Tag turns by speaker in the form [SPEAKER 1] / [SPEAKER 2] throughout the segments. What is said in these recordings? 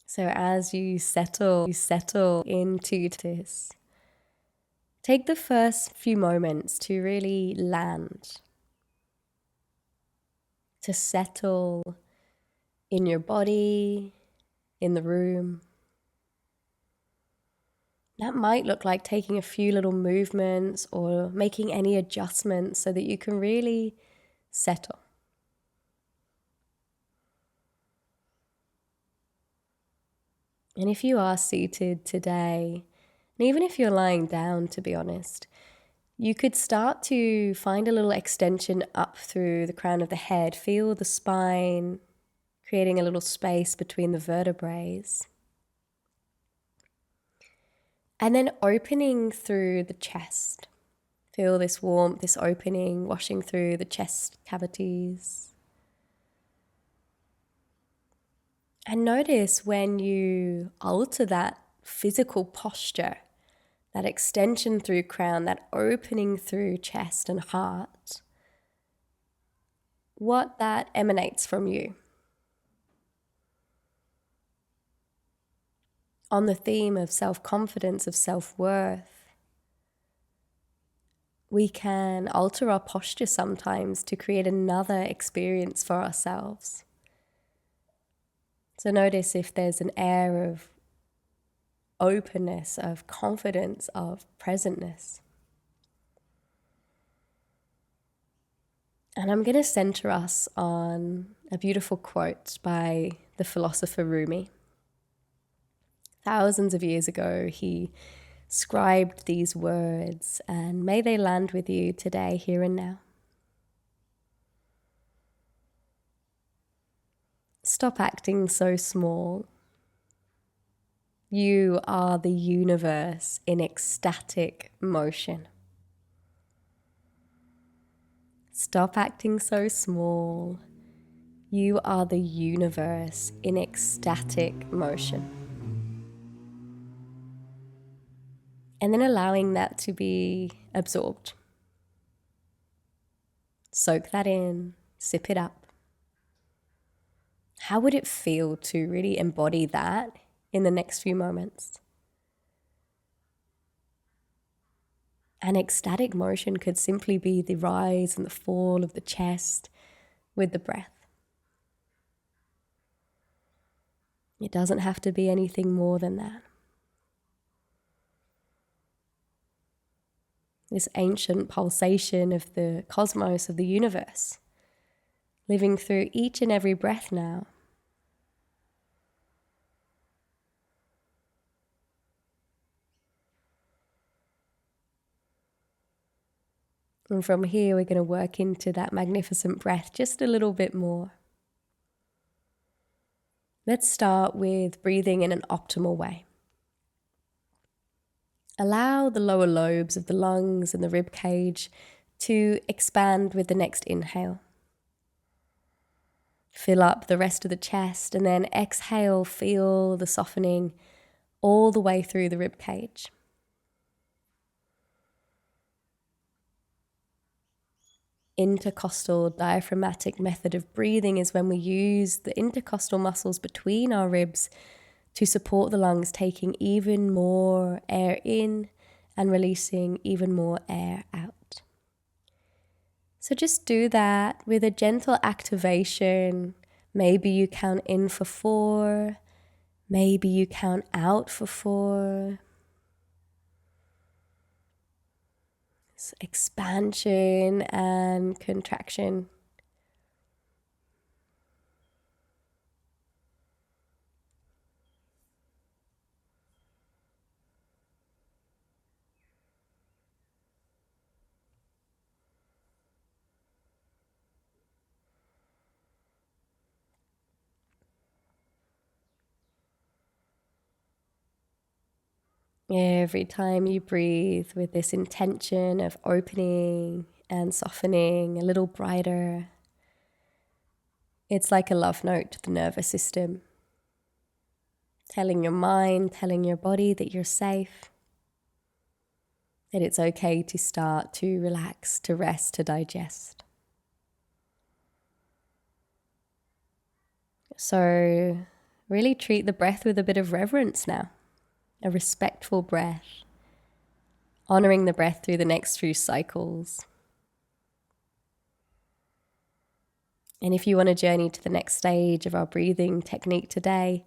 [SPEAKER 1] So as you settle into this, take the first few moments to really land, to settle in your body, in the room. That might look like taking a few little movements or making any adjustments so that you can really settle. And if you are seated today, and even if you're lying down, to be honest, you could start to find a little extension up through the crown of the head. Feel the spine, creating a little space between the vertebrae. And then opening through the chest. Feel this warmth, this opening, washing through the chest cavities. And notice when you alter that physical posture, that extension through crown, that opening through chest and heart, what that emanates from you. On the theme of self-confidence, of self-worth, we can alter our posture sometimes to create another experience for ourselves. So notice if there's an air of openness, of confidence, of presentness. And I'm going to center us on a beautiful quote by the philosopher Rumi. Thousands of years ago, he scribed these words, and may they land with you today, here and now. Stop acting so small. You are the universe in ecstatic motion. Stop acting so small. You are the universe in ecstatic motion. And then allowing that to be absorbed. Soak that in, sip it up. How would it feel to really embody that in the next few moments? An ecstatic motion could simply be the rise and the fall of the chest with the breath. It doesn't have to be anything more than that. This ancient pulsation of the cosmos, of the universe, living through each and every breath now. And from here, we're going to work into that magnificent breath just a little bit more. Let's start with breathing in an optimal way. Allow the lower lobes of the lungs and the rib cage to expand with the next inhale. Fill up the rest of the chest, and then exhale, feel the softening all the way through the rib cage. Intercostal diaphragmatic method of breathing is when we use the intercostal muscles between our ribs to support the lungs, taking even more air in and releasing even more air out. So just do that with a gentle activation. Maybe you count in for 4, maybe you count out for 4. This expansion and contraction. Every time you breathe with this intention of opening and softening, a little brighter, it's like a love note to the nervous system, telling your mind, telling your body that you're safe, that it's okay to start to relax, to rest, to digest. So Really treat the breath with a bit of reverence now, a respectful breath, honoring the breath through the next few cycles. And if you want to journey to the next stage of our breathing technique today,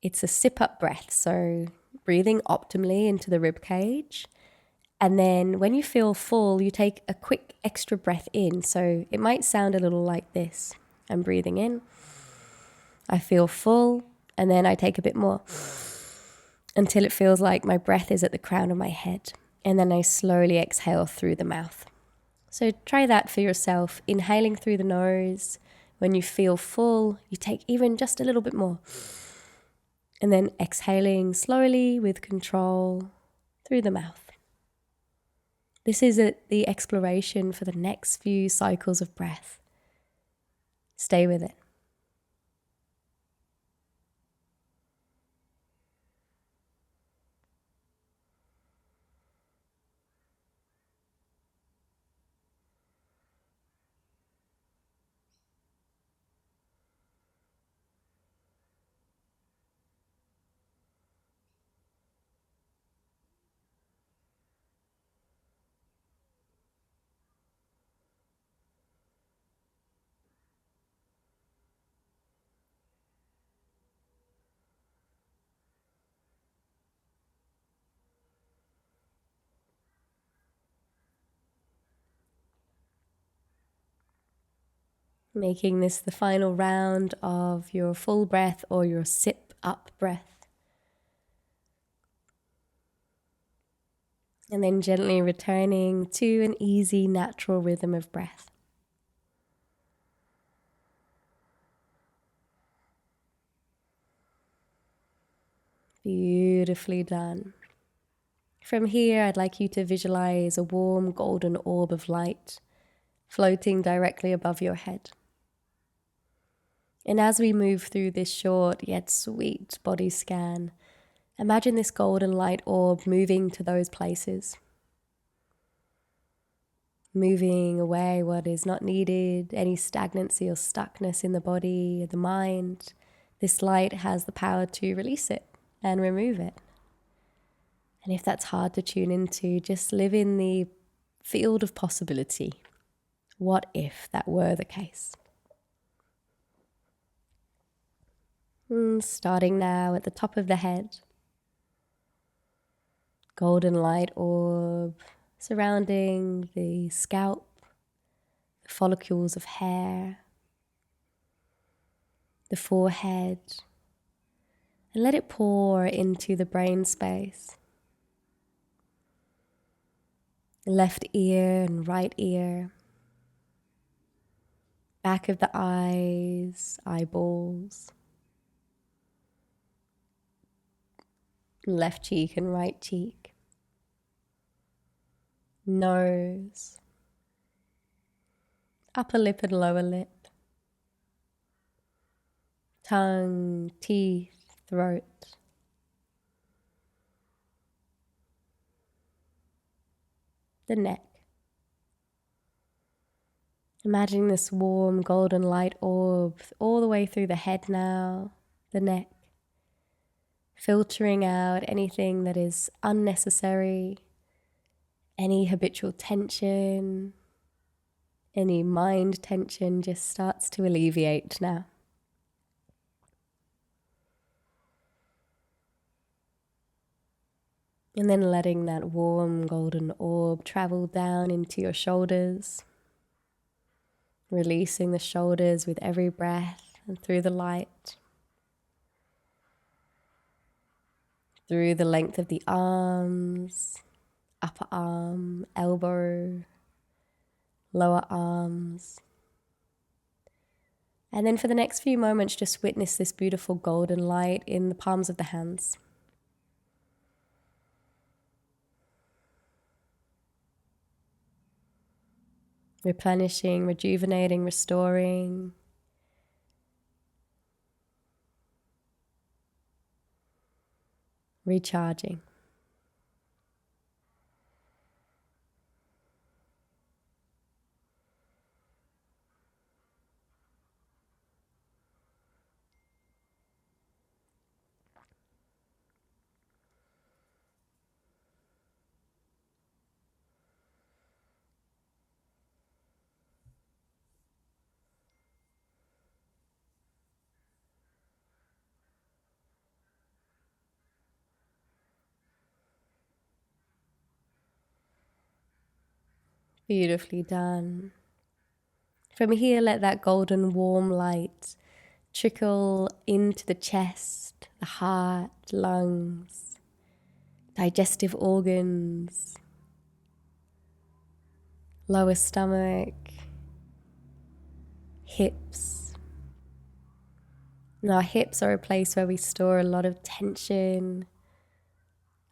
[SPEAKER 1] it's a sip-up breath. So breathing optimally into the rib cage. And then when you feel full, you take a quick extra breath in. So it might sound a little like this. I'm breathing in. I feel full. And then I take a bit more until it feels like my breath is at the crown of my head. And then I slowly exhale through the mouth. So try that for yourself. Inhaling through the nose. When you feel full, you take even just a little bit more. And then exhaling slowly with control through the mouth. This is the exploration for the next few cycles of breath. Stay with it. Making this the final round of your full breath or your sip up breath. And then gently returning to an easy, natural rhythm of breath. Beautifully done. From here, I'd like you to visualize a warm golden orb of light floating directly above your head. And as we move through this short yet sweet body scan, imagine this golden light orb moving to those places. Moving away what is not needed, any stagnancy or stuckness in the body, the mind. This light has the power to release it and remove it. And if that's hard to tune into, just live in the field of possibility. What if that were the case? Starting now at the top of the head. Golden light orb surrounding the scalp, the follicles of hair, the forehead, and let it pour into the brain space. Left ear and right ear, back of the eyes, eyeballs, left cheek and right cheek, nose, upper lip and lower lip, tongue, teeth, throat, the neck. Imagining this warm golden light orb all the way through the head now, the neck, filtering out anything that is unnecessary, any habitual tension, any mind tension just starts to alleviate now. And then letting that warm golden orb travel down into your shoulders, releasing the shoulders with every breath and through the light, through the length of the arms, upper arm, elbow, lower arms. And then for the next few moments, just witness this beautiful golden light in the palms of the hands. Replenishing, rejuvenating, restoring. Recharging. Beautifully done. From here, let that golden warm light trickle into the chest, the heart, lungs, digestive organs, lower stomach, hips. And our hips are a place where we store a lot of tension.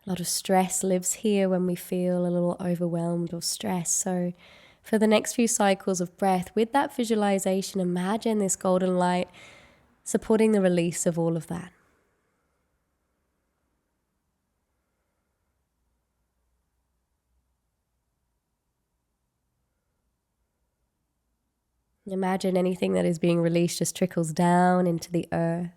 [SPEAKER 1] A lot of stress lives here when we feel a little overwhelmed or stressed. So for the next few cycles of breath, with that visualization, imagine this golden light supporting the release of all of that. Imagine anything that is being released just trickles down into the earth.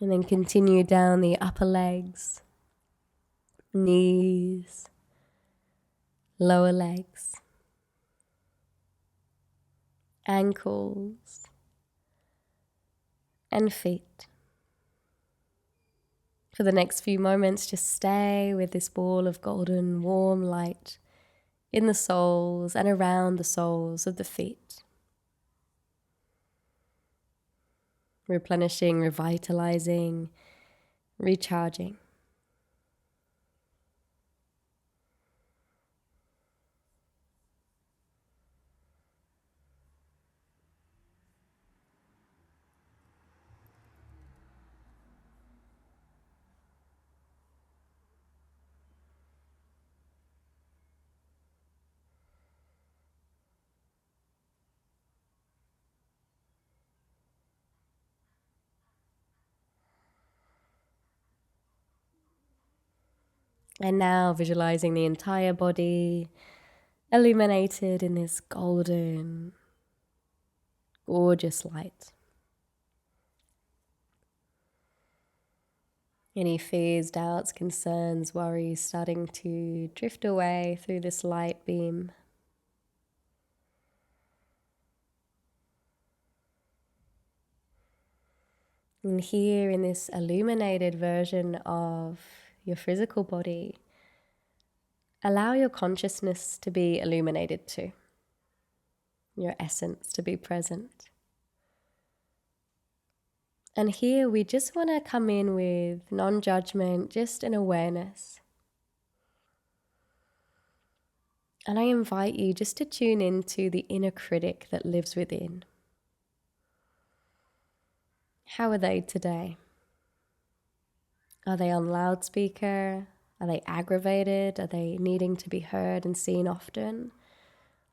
[SPEAKER 1] And then continue down the upper legs, knees, lower legs, ankles, and feet. For the next few moments, just stay with this ball of golden, warm light in the soles and around the soles of the feet. Replenishing, revitalizing, recharging. And now visualizing the entire body illuminated in this golden, gorgeous light. Any fears, doubts, concerns, worries starting to drift away through this light beam. And here in this illuminated version of your physical body, allow your consciousness to be illuminated too, your essence to be present. And here we just want to come in with non-judgment, just an awareness. And I invite you just to tune into the inner critic that lives within. How are they today? Are they on loudspeaker? Are they aggravated? Are they needing to be heard and seen often?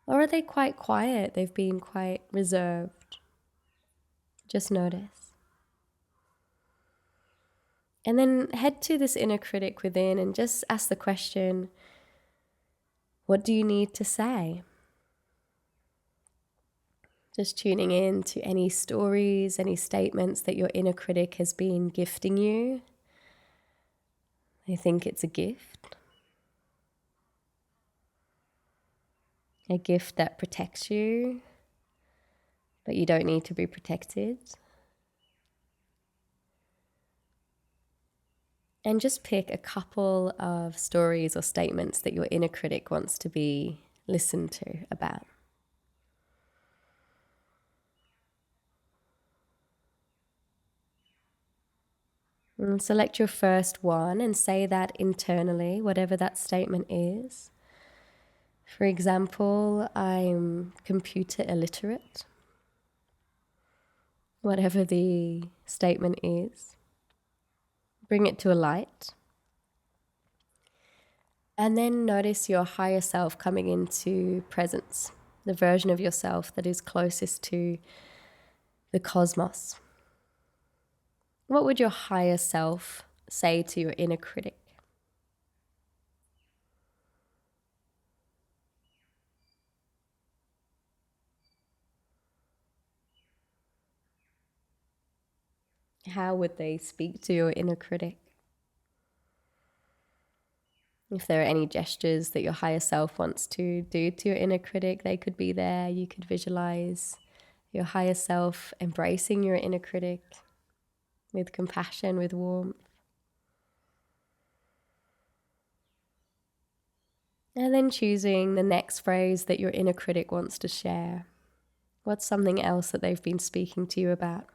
[SPEAKER 1] Or are they quite quiet? They've been quite reserved. Just notice. And then head to this inner critic within and just ask the question, what do you need to say? Just tuning in to any stories, any statements that your inner critic has been gifting you. They think it's a gift that protects you, but you don't need to be protected. And just pick a couple of stories or statements that your inner critic wants to be listened to about. And select your first one and say that internally, whatever that statement is. For example, I'm computer illiterate. Whatever the statement is, bring it to a light. And then notice your higher self coming into presence, the version of yourself that is closest to the cosmos. What would your higher self say to your inner critic? How would they speak to your inner critic? If there are any gestures that your higher self wants to do to your inner critic, they could be there. You could visualize your higher self embracing your inner critic with compassion, with warmth. And then choosing the next phrase that your inner critic wants to share. What's something else that they've been speaking to you about?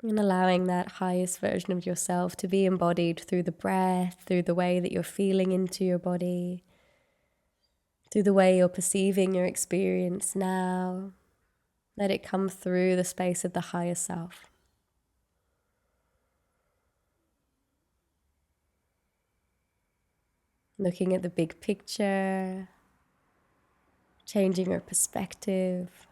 [SPEAKER 1] And allowing that highest version of yourself to be embodied through the breath, through the way that you're feeling into your body, through the way you're perceiving your experience now. Let it come through the space of the higher self. Looking at the big picture, changing your perspective.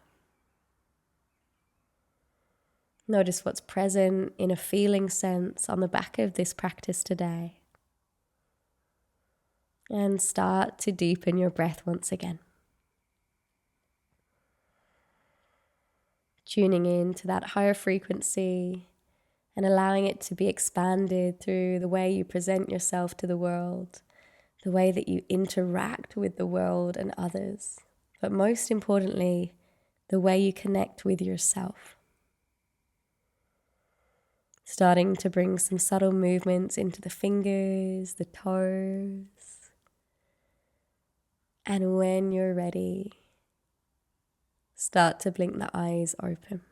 [SPEAKER 1] Notice what's present in a feeling sense on the back of this practice today. And start to deepen your breath once again. Tuning in to that higher frequency and allowing it to be expanded through the way you present yourself to the world, the way that you interact with the world and others, but most importantly, the way you connect with yourself. Starting to bring some subtle movements into the fingers, the toes. And when you're ready, start to blink the eyes open.